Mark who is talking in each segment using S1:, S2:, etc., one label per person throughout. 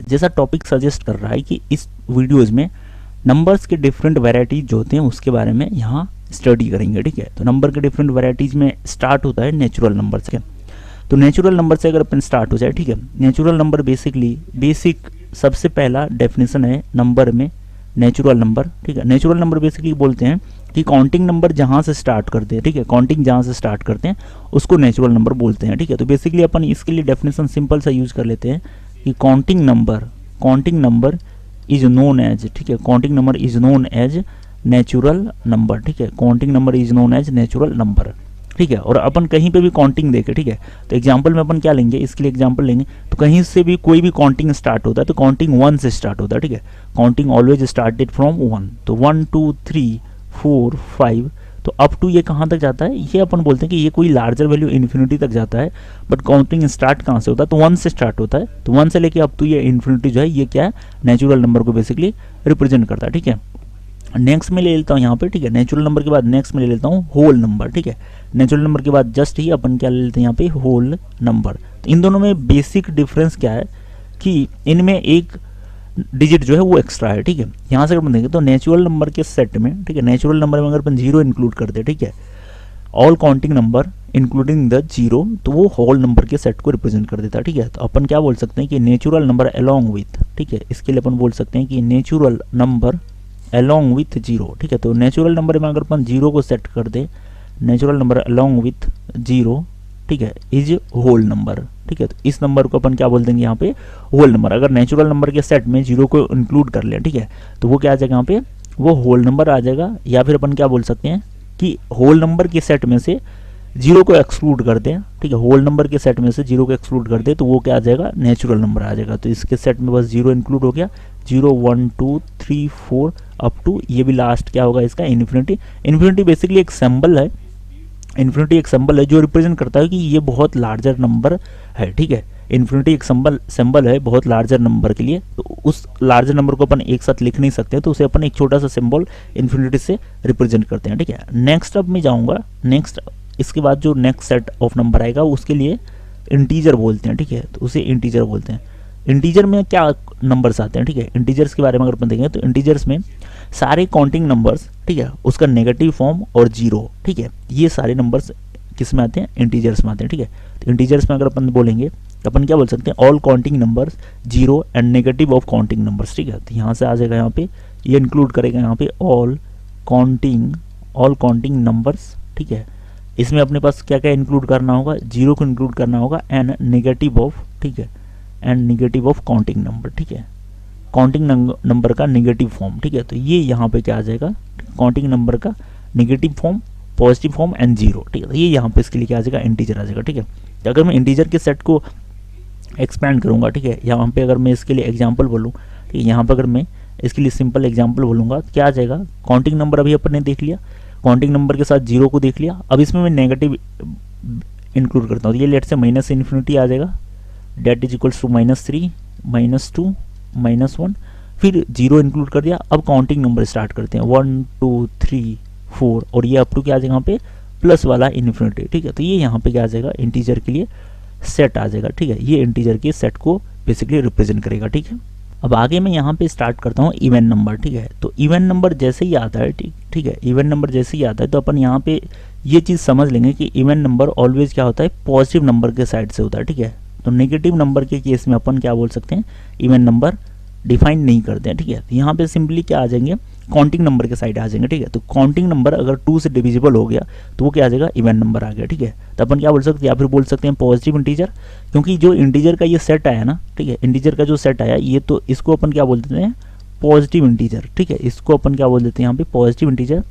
S1: जैसा topic suggest कर रहा है कि इस वीडियोज़ में नंबर्स के डिफरेंट वैरायटीज जो होते हैं उसके बारे में यहाँ स्टडी करेंगे, ठीक है। तो नंबर के डिफरेंट वैरायटीज में स्टार्ट होता है नेचुरल नंबर से। तो नेचुरल नंबर से अगर अपन स्टार्ट हो जाए, ठीक है, नेचुरल नंबर बेसिक सबसे पहला डेफिनेशन है नंबर में नेचुरल नंबर, ठीक है। नेचुरल नंबर बेसिकली बोलते हैं कि काउंटिंग नंबर जहाँ से स्टार्ट करते हैं, ठीक है, काउंटिंग जहाँ से स्टार्ट करते हैं उसको नेचुरल नंबर बोलते हैं, ठीक है। तो बेसिकली अपन इसके लिए डेफिनेशन सिंपल सा यूज़ कर लेते हैं कि counting number is known as, ठीक है, counting number is known as natural number, ठीक है, counting number is known as natural number, ठीक है। और अपन कहीं पे भी काउंटिंग देखें, ठीक है, तो एग्जांपल में अपन क्या लेंगे, इसके लिए एग्जांपल लेंगे, तो कहीं से भी कोई भी काउंटिंग स्टार्ट होता है तो काउंटिंग 1 से स्टार्ट होता है, ठीक है। काउंटिंग ऑलवेज स्टार्टेड फ्रॉम 1, तो 1 2 3 4 5, तो अप टू ये कहाँ तक जाता है, ये अपन बोलते हैं कि ये कोई लार्जर वैल्यू इन्फिनिटी तक जाता है। बट काउंटिंग स्टार्ट कहाँ से होता है, तो 1 से स्टार्ट होता है, तो 1 से लेके अप टू ये इन्फिनिटी जो है ये क्या है, नेचुरल नंबर को बेसिकली रिप्रेजेंट करता है, ठीक है। नेक्स्ट में ले लेता हूँ यहाँ पे, ठीक है, नेचुरल नंबर के बाद नेक्स्ट में ले लेता हूँ होल नंबर, ठीक है। नेचुरल नंबर के बाद जस्ट ही अपन क्या ले लेते हैं यहाँ पे, होल नंबर। तो इन दोनों में बेसिक डिफरेंस क्या है कि इनमें एक डिजिट जो है वो एक्स्ट्रा है, ठीक है। यहाँ से अगर अपन देखें तो नेचुरल नंबर के सेट में, ठीक है, नेचुरल नंबर में अगर अपन 0 इंक्लूड कर दे, ठीक है, all counting number including the 0, तो वो होल नंबर के सेट को रिप्रेजेंट कर देता है, ठीक है। तो अपन क्या बोल सकते हैं कि नेचुरल नंबर अलोंग विथ, ठीक है, इसके लिए अपन बोल सकते हैं कि नेचुरल नंबर अलोंग विथ 0, ठीक है। तो नेचुरल नंबर में अगर अपन 0 को सेट कर दे, नेचुरल नंबर अलोंग विथ 0, ठीक है, इज होल नंबर, ठीक है। तो इस नंबर को अपन क्या बोल देंगे यहाँ पे, होल नंबर। अगर नेचुरल नंबर के सेट में 0 को इंक्लूड कर लें, ठीक है, तो वो क्या आ जाएगा यहाँ पे, वो होल नंबर आ जाएगा। या फिर अपन क्या बोल सकते हैं कि होल नंबर के सेट में से 0 को एक्सक्लूड कर दें, ठीक है, होल नंबर के सेट में से 0 को एक्सक्लूड कर दे तो वो क्या आ जाएगा, नेचुरल नंबर आ जाएगा। तो इसके सेट में बस 0 इंक्लूड हो गया, 0 1 2 3 4 अप टू ये भी लास्ट क्या होगा इसका, इन्फिनिटी। इन्फिनिटी बेसिकली एक सिंबल है, इन्फिनिटी एक सिंबल है जो रिप्रेजेंट करता है कि ये बहुत लार्जर नंबर है, ठीक है। इन्फिनिटी एक सिंबल है बहुत लार्जर नंबर के लिए, तो उस लार्जर नंबर को अपन एक साथ लिख नहीं सकते, तो उसे अपन एक छोटा सा सिंबल इन्फिनिटी से रिप्रेजेंट करते हैं, ठीक है। नेक्स्ट अब मैं जाऊँगा, नेक्स्ट इसके बाद जो नेक्स्ट सेट ऑफ नंबर आएगा उसके लिए इंटीजर बोलते हैं, ठीक है, तो उसे इंटीजर बोलते हैं। इंटीजर में क्या नंबर्स आते हैं, ठीक है, इंटीजर्स के बारे में अगर अपन देखेंगे तो इंटीजर्स में सारे काउंटिंग नंबर्स, ठीक है, उसका नेगेटिव फॉर्म और 0, ठीक है, ये सारे नंबर्स किस में आते हैं, इंटीजर्स में आते हैं, ठीक है। तो इंटीजर्स में अगर अपन बोलेंगे तो अपन क्या बोल सकते हैं, all counting numbers 0 and negative of counting numbers, ठीक है। तो यहाँ से आ जाएगा यहाँ पे, ये इंक्लूड करेगा यहाँ पे ऑल काउंटिंग नंबर्स, ठीक है। इसमें अपने पास क्या क्या इंक्लूड करना होगा, 0 को इंक्लूड करना होगा एंड नेगेटिव ऑफ, ठीक है, and negative of counting number, ठीक है, काउंटिंग नंबर का नेगेटिव फॉर्म, ठीक है। तो ये यहाँ पे क्या आ जाएगा, काउंटिंग नंबर का negative form, positive form and 0, ठीक है। तो ये यहाँ पे इसके लिए क्या आ जाएगा, इंटीजर आ जाएगा, ठीक है। तो अगर मैं इंटीजर के सेट को एक्सपेंड करूँगा, ठीक है, यहाँ पे अगर मैं इसके लिए एग्जाम्पल बोलूँ, ठीक है, यहाँ पर अगर मैं इसके लिए सिंपल एग्जाम्पल बोलूँगा क्या आ जाएगा, काउंटिंग नंबर अभी अपन ने देख लिया, काउंटिंग नंबर के साथ 0 को देख लिया, अब इसमें मैं नेगेटिव इंक्लूड करता हूँ, तो ये लेट से माइनस इन्फिनिटी आ जाएगा, डेट इज इक्वल्स टू -3 -2 -1, फिर 0 इंक्लूड कर दिया। अब काउंटिंग नंबर स्टार्ट करते हैं 1 2 3 4 और ये अप टू क्या आ जाएगा यहाँ पे, प्लस वाला इन्फिनिटी, ठीक है। तो ये यहाँ पे क्या आ जाएगा, इंटीजर के लिए सेट आ जाएगा, ठीक है, ये इंटीजर के सेट को बेसिकली रिप्रेजेंट करेगा, ठीक है। अब आगे मैं यहाँ पे स्टार्ट करता हूँ इवन नंबर, ठीक है। तो इवन नंबर जैसे ही आता है, ठीक है, इवन नंबर जैसे ही आता है तो अपन यहाँ पे ये चीज़ समझ लेंगे कि इवन नंबर ऑलवेज क्या होता है, पॉजिटिव नंबर के साइड से होता है, ठीक है। तो नेगेटिव नंबर के केस में अपन क्या बोल सकते हैं, इवन नंबर डिफाइन नहीं करते हैं, ठीक है। तो यहाँ पे सिंपली क्या आ जाएंगे, काउंटिंग नंबर के साइड आ जाएंगे, ठीक है। तो काउंटिंग नंबर अगर 2 से डिविजिबल हो गया तो वो क्या आ जाएगा, इवन नंबर आ गया, ठीक है। तो अपन क्या बोल सकते हैं, या फिर बोल सकते हैं पॉजिटिव इंटीजर, क्योंकि जो इंटीजर का ये सेट आया ना, ठीक है, इंटीजर का जो सेट आया ये, तो इसको अपन क्या बोल देते हैं, पॉजिटिव इंटीजर, ठीक है, इसको अपन क्या बोल देते हैं यहाँ पे, पॉजिटिव इंटीजर।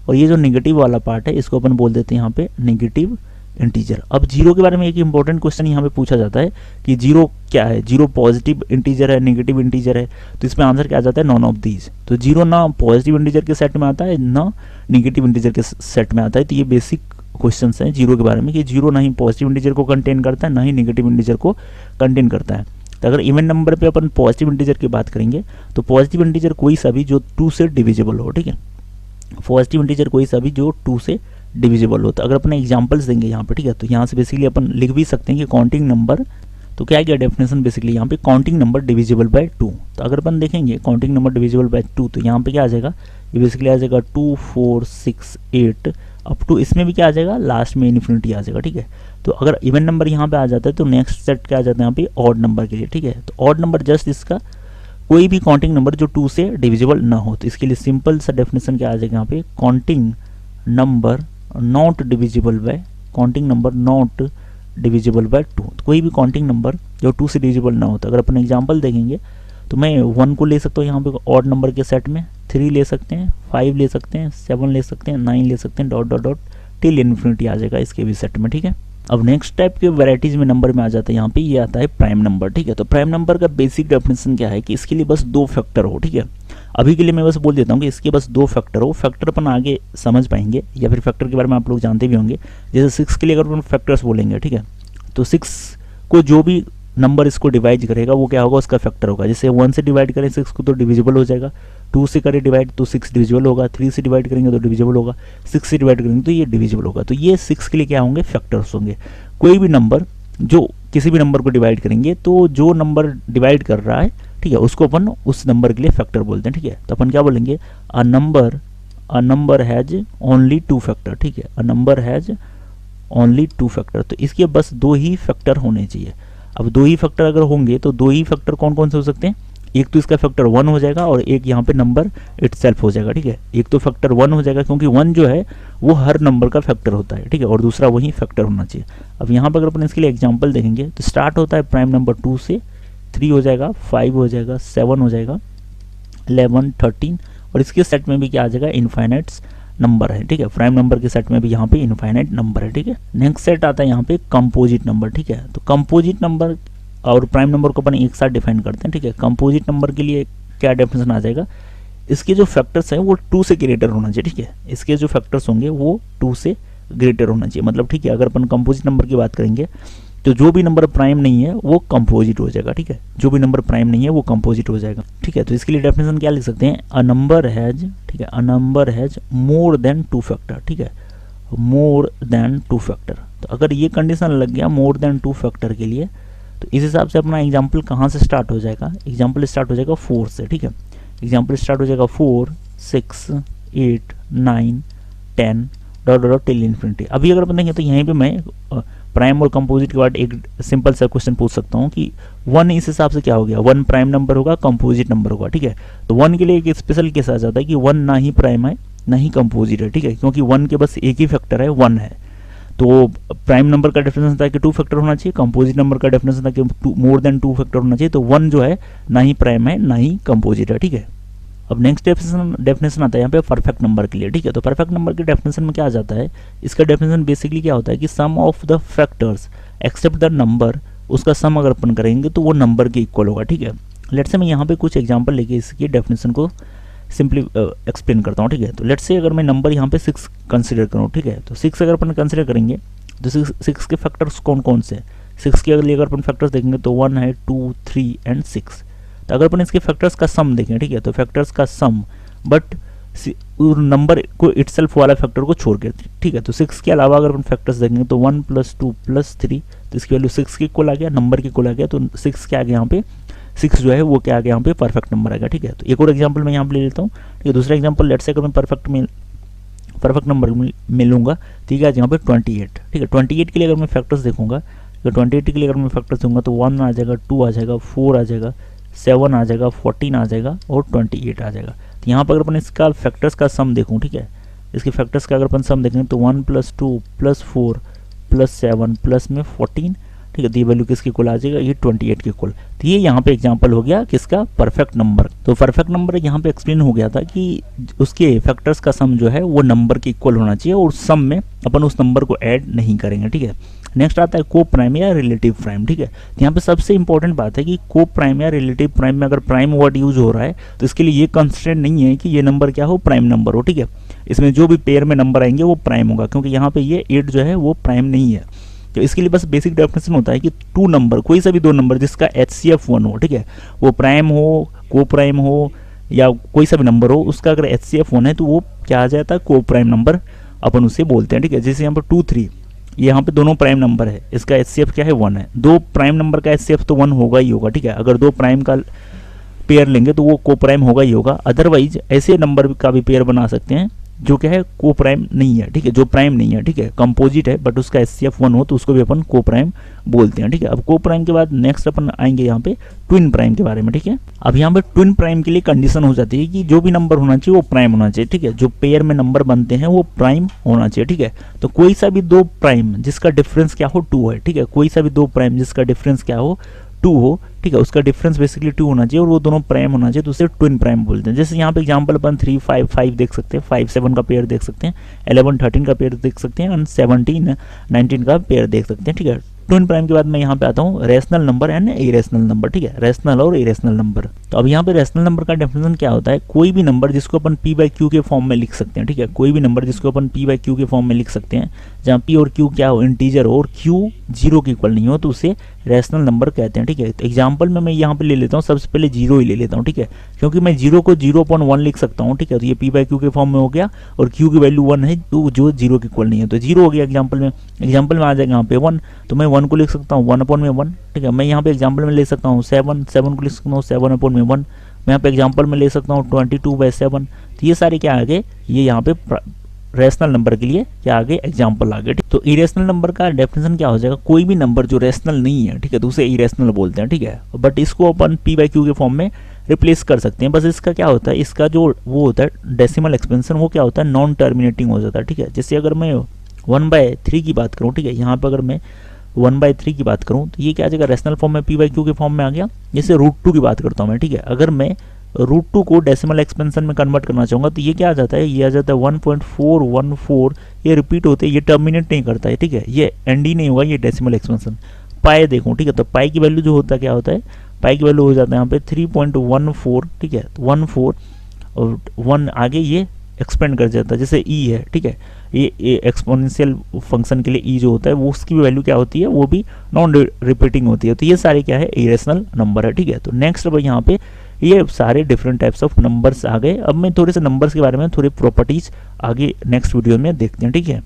S1: और ये जो नेगेटिव वाला पार्ट है इसको अपन बोल देते हैं यहाँ पे नेगेटिव इंटीजर। अब 0 के बारे में एक इंपॉर्टेंट क्वेश्चन यहाँ पे पूछा जाता है कि 0 क्या है, 0 पॉजिटिव इंटीजर है, नेगेटिव इंटीजर है, तो इसमें आंसर क्या आ जाता है, नॉन ऑफ दीज। तो 0 ना पॉजिटिव इंटीजर के सेट में आता है ना नेगेटिव इंटीजर के सेट में आता है। तो ये बेसिक क्वेश्चंस हैं 0 के बारे में कि 0 ना ही पॉजिटिव इंटीजर को कंटेन करता है ना ही नेगेटिव इंटीजर को कंटेन करता है। तो अगर इवन नंबर पे अपन पॉजिटिव इंटीजर की बात करेंगे तो पॉजिटिव इंटीजर कोई सा भी जो 2 से डिविजिबल हो, ठीक है, पॉजिटिव इंटीजर कोई सा भी जो 2 से डिविजिबल हो। तो अगर अपने एग्जांपल्स देंगे यहाँ पे, ठीक है, तो यहाँ से बेसिकली अपन लिख भी सकते हैं कि काउंटिंग नंबर तो क्या गया डेफिनेशन बेसिकली यहाँ पे काउंटिंग नंबर डिविजिबल बाय 2। तो अगर अपन देखेंगे काउंटिंग नंबर डिविजिबल बाय 2 तो यहाँ पे क्या आ जाएगा, ये बेसिकली आ जाएगा 2 4 6 8 अप टू, इसमें भी क्या आ जाएगा, लास्ट में इन्फिनिटी आ जाएगा। ठीक है, तो अगर इवन नंबर यहाँ पे आ जाता है तो नेक्स्ट सेट क्या आ जाता है यहाँ पे ऑड नंबर के लिए। ठीक है, तो ऑड नंबर जस्ट इसका कोई भी काउंटिंग नंबर जो 2 से डिविजिबल ना हो। तो इसके लिए सिंपल सा डेफिनेशन क्या आ जाएगा यहाँ पे, counting number not divisible by, counting number not divisible by 2। तो कोई भी काउंटिंग नंबर जो 2 से डिविजिबल ना होता। अगर अपन एग्जांपल देखेंगे तो मैं 1 को ले सकता हूँ यहाँ पे ऑड नंबर के सेट में, 3 ले सकते हैं, 5 ले सकते हैं, 7 ले सकते हैं, 9 ले सकते हैं, dot dot dot till infinity आ जाएगा इसके भी सेट में। ठीक है, अब नेक्स्ट टाइप के वैरायटीज में नंबर में आ जाता है यहाँ पे, ये आता है प्राइम नंबर। ठीक है, तो प्राइम नंबर का बेसिक डेफिनेशन क्या है कि इसके लिए बस 2 फैक्टर हो। ठीक है, अभी के लिए मैं बस बोल देता हूँ कि इसके बस 2 फैक्टर हो। फैक्टर अपन आगे समझ पाएंगे, या फिर फैक्टर के बारे में आप लोग जानते भी होंगे। जैसे 6 के लिए अगर अपन फैक्टर्स बोलेंगे, ठीक है, तो 6 को जो भी नंबर इसको डिवाइड करेगा वो क्या होगा, उसका फैक्टर होगा। जैसे 1 से डिवाइड करें 6 को तो डिविजिबल हो जाएगा, 2 से करें डिवाइड तो 6 डिविजिबल होगा, 3 से डिवाइड करेंगे तो डिविजिबल होगा, 6 से डिवाइड करेंगे तो ये डिविजिबल होगा। तो ये 6 के लिए क्या होंगे, फैक्टर्स होंगे। कोई भी नंबर जो किसी भी नंबर को डिवाइड करेंगे तो जो नंबर डिवाइड कर रहा है, ठीक है, उसको अपन उस नंबर के लिए फैक्टर बोलते हैं। ठीक है, तो अपन क्या बोलेंगे, a number has only 2 factor. ठीक है, a number has only 2 factor. तो इसके बस 2 ही फैक्टर होने चाहिए। अब 2 ही फैक्टर अगर होंगे तो 2 ही फैक्टर कौन कौन से हो सकते हैं, एक तो इसका फैक्टर 1 हो जाएगा और एक यहाँ पे नंबर इटसेल्फ हो जाएगा। ठीक है, एक तो फैक्टर 1 हो जाएगा क्योंकि 1 जो है वो हर नंबर का फैक्टर होता है। ठीक है, और दूसरा वही फैक्टर होना चाहिए। अब यहाँ पर अगर अपन इसके लिए एग्जांपल देखेंगे तो स्टार्ट होता है प्राइम नंबर 2 से, 3 हो जाएगा, 5 हो जाएगा, 7 हो जाएगा, 11 13 और इसके सेट में भी क्या आ जाएगा, इनफाइनाइट नंबर है। ठीक है, प्राइम नंबर के सेट में भी यहाँ पे इनफाइनाइट नंबर है। ठीक है, नेक्स्ट सेट आता है यहाँ पे कंपोजिट नंबर। ठीक है, तो कंपोजिट नंबर और प्राइम नंबर को अपन एक साथ डिफाइन करते हैं। ठीक है, कंपोजिट नंबर के लिए क्या डेफिनेशन आ जाएगा, इसके जो फैक्टर्स हैं वो 2 से ग्रेटर होना चाहिए। ठीक है, इसके जो फैक्टर्स होंगे वो 2 से ग्रेटर होना चाहिए। मतलब ठीक है, अगर अपन कंपोजिट नंबर की बात करेंगे तो जो भी नंबर प्राइम नहीं है वो कंपोजिट हो जाएगा। ठीक है, जो भी नंबर प्राइम नहीं है वो कंपोजिट हो जाएगा। ठीक है, तो इसके लिए डेफिनेशन क्या लिख सकते हैं, अ नंबर हैज, ठीक है, a number has more than 2 factor. ठीक है, मोर देन 2 फैक्टर। तो अगर ये कंडीशन लग गया मोर देन 2 फैक्टर के लिए, तो इस हिसाब से अपना एग्जाम्पल कहाँ से स्टार्ट हो जाएगा, एग्जाम्पल स्टार्ट हो जाएगा 4 से। ठीक है, एग्जाम्पल स्टार्ट हो जाएगा 4 6 8 9 10 डॉट डॉट टिल इन्फिनिटी। अभी अगर अपन देखें तो यहीं पे मैं प्राइम और कंपोजिट के बाद एक सिंपल सा क्वेश्चन पूछ सकता हूँ कि 1 इस हिसाब से क्या हो गया, 1 प्राइम नंबर होगा, कंपोजिट नंबर होगा। ठीक है, तो 1 के लिए एक स्पेशल केस आ जाता है कि 1 ना ही प्राइम है ना ही कंपोजिट है। ठीक है, क्योंकि 1 के बस एक ही फैक्टर है, 1 है। तो प्राइम नंबर का डेफिनेशन था कि 2 फैक्टर होना चाहिए, कंपोजिट नंबर का डेफिनेशन था कि मोर देन 2 फैक्टर होना चाहिए। तो 1 जो है ना ही प्राइम है ना ही कंपोजिट है। ठीक है, अब नेक्स्ट डेफिनेशन आता है यहाँ पे परफेक्ट नंबर के लिए। ठीक है, तो परफेक्ट नंबर के डेफिनेशन में क्या आ जाता है, इसका डेफिनेशन बेसिकली क्या होता है कि sum of the factors except the number, उसका सम अगर अपन करेंगे तो वो नंबर के इक्वल होगा। ठीक है, लेट्स से मैं यहाँ पे कुछ एग्जांपल लेके इसकी डेफिनेशन को सिंपली एक्सप्लेन करता हूँ। ठीक है, तो लेट्स से अगर मैं नंबर यहाँ पे 6 कंसिडर करूँ, ठीक है, तो 6 अगर अपन कंसिडर करेंगे तो 6 के फैक्टर्स कौन कौन से हैं, 6 के अगर अपन फैक्टर्स देखेंगे तो 1 है, 2 3 एंड 6। तो अगर अपन इसके फैक्टर्स का सम देखें, ठीक है, तो फैक्टर्स का सम बट नंबर को इटसेल्फ वाला फैक्टर को छोड़ के। ठीक है, तो 6 के अलावा अगर अपन फैक्टर्स देखेंगे तो 1 + 2 + 3, तो इसकी वैल्यू 6 के इक्वल आ गया, नंबर के इक्वल आ गया। तो 6 के आगे यहाँ पे 6 जो है वो क्या आ गया यहाँ पे परफेक्ट नंबर आ गया। ठीक है, तो एक और एग्जांपल मैं यहाँ पे ले लेता हूँ। ठीक है, दूसरा एग्जांपल लेट्स से अगर मैं परफेक्ट नंबर में लूँगा, ठीक है, यहाँ पे 28। ठीक है, 28 के लिए अगर मैं फैक्टर्स देखूंगा तो 28 के लिए अगर मैं फैक्टर्स दूंगा तो 1 आ जाएगा, 2 आ जाएगा, 4 आ जाएगा, 7 आ जाएगा, 14 आ जाएगा और 28 आ जाएगा। तो यहाँ पर अगर अपन इसका फैक्टर्स का सम देखूँ, ठीक है, इसके फैक्टर्स का अगर अपन सम देखें तो 1 + 2 + 4 + 7 प्लस में 14। ठीक है, तो ये वैल्यू किसके इक्वल आ जाएगा, ये 28 के इक्वल। तो ये यहाँ पे एग्जांपल हो गया किसका, परफेक्ट नंबर। तो परफेक्ट नंबर यहाँ पे एक्सप्लेन हो गया था कि उसके फैक्टर्स का सम जो है वो नंबर के इक्वल होना चाहिए और सम में अपन उस नंबर को ऐड नहीं करेंगे। ठीक है, नेक्स्ट आता है को प्राइम या रिलेटिव प्राइम। ठीक है, तो यहाँ पे सबसे इंपॉर्टेंट बात है कि को प्राइम या रिलेटिव प्राइम में अगर प्राइम वर्ड यूज हो रहा है तो इसके लिए ये कंस्ट्रेंट नहीं है कि ये नंबर क्या हो, प्राइम नंबर हो। ठीक है, इसमें जो भी पेयर में नंबर आएंगे वो प्राइम होगा, क्योंकि यहाँ पे ये 8 जो है वो प्राइम नहीं है। तो इसके लिए बस बेसिक डेफिनेशन होता है कि 2 नंबर, कोई सा भी 2 नंबर जिसका HCF 1 हो, ठीक है, वो प्राइम हो, को प्राइम हो या कोई सा भी नंबर हो, उसका अगर HCF 1 है तो वो क्या आ जाता है, को प्राइम नंबर अपन उसे बोलते हैं। ठीक है, जैसे यहाँ पर 2 3 ये यहाँ पे दोनों प्राइम नंबर है, इसका एचसीएफ क्या है 1 है। दो प्राइम नंबर का एचसीएफ तो 1 होगा ही होगा, ठीक है। अगर दो प्राइम का पेयर लेंगे तो वो को प्राइम होगा ही होगा। अदरवाइज ऐसे नंबर का भी पेयर बना सकते हैं जो क्या है को प्राइम नहीं है, ठीक है, जो प्राइम नहीं है, ठीक है, कंपोजिट है बट उसका एचसीएफ 1 हो तो उसको भी अपन को प्राइम बोलते हैं, ठीक है। अब को प्राइम के बाद नेक्स्ट अपन आएंगे यहाँ पे ट्विन प्राइम के बारे में, ठीक है। अब यहाँ पे ट्विन प्राइम के लिए कंडीशन हो जाती है कि जो भी नंबर होना चाहिए वो प्राइम होना चाहिए, ठीक है। जो पेयर में नंबर बनते हैं वो प्राइम होना चाहिए, ठीक है। तो कोई सा भी दो प्राइम जिसका डिफरेंस क्या हो 2 है, ठीक है, कोई सा भी दो प्राइम जिसका डिफरेंस क्या हो 2 हो, ठीक है, उसका डिफरेंस बेसिकली 2 होना चाहिए और वो दोनों प्राइम होना चाहिए, तो उसे ट्विन प्राइम बोलते हैं। जैसे यहाँ पे एग्जांपल अपन 3 5 5 देख सकते हैं, 5 7 का पेयर देख सकते हैं, 11 13 का पेयर देख सकते हैं और 17 19 का पेयर देख सकते हैं, ठीक है। ट्विन प्राइम के बाद मैं यहाँ पे आता हूँ rational number and irrational number, ठीक है, रेशनल और इरेशनल नंबर। तो अब यहाँ पे रेशनल नंबर का डेफिनेशन क्या होता है, कोई भी नंबर जिसको अपन p बाई क्यू के फॉर्म में लिख सकते हैं, ठीक है, कोई भी नंबर जिसको अपन p बाई क्यू के फॉर्म में लिख सकते हैं, जहाँ p और q क्या हो इंटीजर हो और q 0 के इक्वल नहीं हो तो उसे रेशनल नंबर कहते हैं, ठीक है। तो एग्जाम्पल में मैं यहाँ पे ले लेता हूँ, सबसे पहले 0 ही ले लेता हूँ, ठीक है, क्योंकि मैं 0 को 0.1 लिख सकता हूँ, ठीक है। तो ये p बाई क्यू के फॉर्म में हो गया और q की वैल्यू 1 है तो जो 0 के इक्वल नहीं है तो 0 हो गया। एग्जाम्पल में आ जाएगा यहाँ पे 1, तो मैं 1 को लिख सकता हूँ 1/1, ठीक है। मैं यहाँ पे एग्जाम्पल में ले सकता हूँ 7 को लिख सकता हूँ 7/1। मैं यहाँ पे एग्जाम्पल में ले सकता हूँ 22/7। तो ये सारे क्या आ गए, ये यहाँ पे रेशनल नंबर के लिए क्या आगे एग्जाम्पल आ गए। तो इरेशनल नंबर का डेफिनेशन क्या हो जाएगा, कोई भी नंबर जो रेशनल नहीं है, ठीक है, तो उसे इरेशनल बोलते हैं, ठीक है। बट इसको अपन p बाई क्यू के फॉर्म में रिप्लेस कर सकते हैं। बस इसका क्या होता है, इसका जो वो होता है डेसिमल एक्सपेंशन वो क्या होता है नॉन टर्मिनेटिंग हो जाता है, ठीक है। जैसे अगर मैं 1/3 की बात करूँ, ठीक है, यहाँ पर अगर मैं 1/3 की बात करूँ तो ये क्या आ जाएगा रेशनल फॉर्म में p बाई क्यू के फॉर्म में आ गया। जैसे √2 की बात करता हूँ मैं, ठीक है, अगर मैं √2 को डेसिमल एक्सपेंशन में कन्वर्ट करना चाहूँगा तो ये क्या आ जाता है, ये आ जाता है 1.414। ये रिपीट होते हैं, ये टर्मिनेट नहीं करता है, ठीक है, ये एंड ही नहीं होगा ये डेसिमल एक्सपेंशन। पाई देखो, ठीक है, तो पाई की वैल्यू जो होता है क्या होता है, पाई की वैल्यू हो जाता है यहाँ पे 3.14, ठीक है, 14 और 1 आगे ये एक्सपेंड कर जाता है। जैसे ई है, ठीक है, ये एक्सपोनेंशियल फंक्शन के लिए ई जो होता है वो उसकी भी वैल्यू क्या होती है, वो भी नॉन रिपीटिंग होती है। तो ये सारे क्या है इरेशनल नंबर है, ठीक है। तो नेक्स्ट अब यहाँ पे ये सारे डिफरेंट टाइप्स ऑफ नंबर्स आ गए। अब मैं थोड़े से नंबर्स के बारे में थोड़ी प्रॉपर्टीज आगे नेक्स्ट वीडियो में देखते हैं, ठीक है।